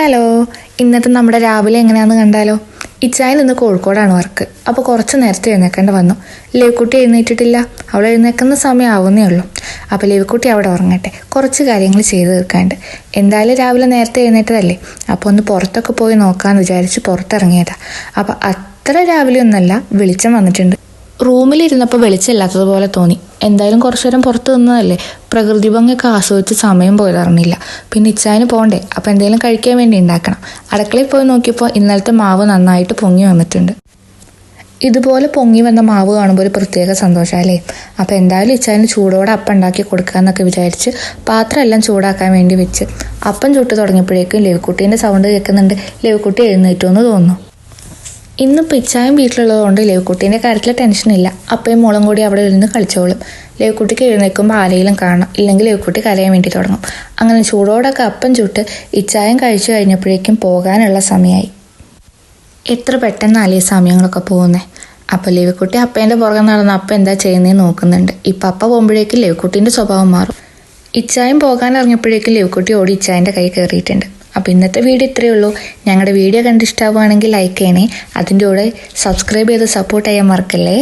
Hello, ഇന്നത്തെ നമ്മുടെ രാവിലെ എങ്ങനെയാണെന്ന് കണ്ടാലോ. ഇച്ചായൻ നിന്ന് കോഴിക്കോടാണ് വർക്ക്. അപ്പോൾ കുറച്ച് നേരത്തെ എഴുന്നേക്കേണ്ട വന്നു. ലേവുക്കുട്ടി എഴുന്നേറ്റിട്ടില്ല. അവൾ എഴുന്നേക്കുന്ന സമയം ആവുന്നേ ഉള്ളൂ. അപ്പോൾ ലേവുക്കുട്ടി അവിടെ ഉറങ്ങട്ടെ, കുറച്ച് കാര്യങ്ങൾ ചെയ്ത് തീർക്കാണ്ട്. എന്തായാലും രാവിലെ നേരത്തെ എഴുന്നേറ്റതല്ലേ, അപ്പോൾ ഒന്ന് പുറത്തൊക്കെ പോയി നോക്കാമെന്ന് വിചാരിച്ച് പുറത്തിറങ്ങിയതാണ്. അപ്പോൾ അത്ര രാവിലെ ഒന്നല്ല, വെളിച്ചം വന്നിട്ടുണ്ട്. റൂമിലിരുന്നപ്പോൾ വെളിച്ചമില്ലാത്തതുപോലെ തോന്നി. എന്തായാലും കുറച്ചു നേരം പുറത്ത് നിന്നതല്ലേ, പ്രകൃതി ഭംഗിയൊക്കെ ആസ്വദിച്ച് സമയം പോയതറിഞ്ഞില്ല. പിന്നെ ഇച്ചായന് പോകണ്ടേ, അപ്പോൾ എന്തെങ്കിലും കഴിക്കാൻ വേണ്ടി ഉണ്ടാക്കണം. അടുക്കളയിൽ പോയി നോക്കിയപ്പോൾ ഇന്നലത്തെ മാവ് നന്നായിട്ട് പൊങ്ങി വന്നിട്ടുണ്ട്. ഇതുപോലെ പൊങ്ങി വന്ന മാവ് കാണുമ്പോൾ ഒരു പ്രത്യേക സന്തോഷമല്ലേ. അപ്പോൾ എന്തായാലും ഇച്ചായന് ചൂടോടെ അപ്പം ഉണ്ടാക്കി കൊടുക്കാമെന്നൊക്കെ വിചാരിച്ച് പാത്രമെല്ലാം ചൂടാക്കാൻ വേണ്ടി വെച്ച് അപ്പം ചുട്ട് തുടങ്ങിയപ്പോഴേക്കും ലേവുക്കുട്ടീൻ്റെ സൗണ്ട് കേൾക്കുന്നുണ്ട്. ലേവുക്കുട്ടി എഴുന്നേറ്റു എന്ന് തോന്നുന്നു. ഇന്നിപ്പോൾ ഇച്ചായും വീട്ടിലുള്ളതുകൊണ്ട് ലേവുക്കുട്ടീൻ്റെ കാര്യത്തിൽ ടെൻഷനില്ല. അപ്പയും മോളും കൂടി അവിടെ ഇരുന്ന് കളിച്ചോളും. ലേവുക്കുട്ടിക്ക് എഴുന്നേൽക്കുമ്പോൾ ആരെങ്കിലും കാണണം, ഇല്ലെങ്കിൽ ലേവുക്കുട്ടി കരയാൻ വേണ്ടി തുടങ്ങും. അങ്ങനെ ചൂടോടൊക്കെ അപ്പം ചുട്ട് ഇച്ചായം കഴിച്ചു കഴിഞ്ഞപ്പോഴേക്കും പോകാനുള്ള സമയമായി. എത്ര പെട്ടെന്നല്ലേ ഈ സമയങ്ങളൊക്കെ പോകുന്നത്. അപ്പോൾ ലേവുക്കുട്ടി അപ്പേൻ്റെ പുറകെ നടന്ന് അപ്പം എന്താ ചെയ്യുന്നതെന്ന് നോക്കുന്നുണ്ട്. ഇപ്പം അപ്പ പോകുമ്പോഴേക്കും ലേവുക്കുട്ടീൻ്റെ സ്വഭാവം മാറും. ഇച്ചായം പോകാൻ ഇറങ്ങിയപ്പോഴേക്കും ലേവുക്കുട്ടി ഓടി ഇച്ചായൻ്റെ കൈ കയറിയിട്ടുണ്ട്. അപ്പോൾ ഇന്നത്തെ വീഡിയോ ഇത്രയേ ഉള്ളൂ. ഞങ്ങളുടെ വീഡിയോ കണ്ടിഷ്ടമാവുകയാണെങ്കിൽ ലൈക്ക് ചെയ്യണേ. അതിൻ്റെ കൂടെ സബ്സ്ക്രൈബ് ചെയ്ത് സപ്പോർട്ട് ചെയ്യാൻ മറക്കല്ലേ.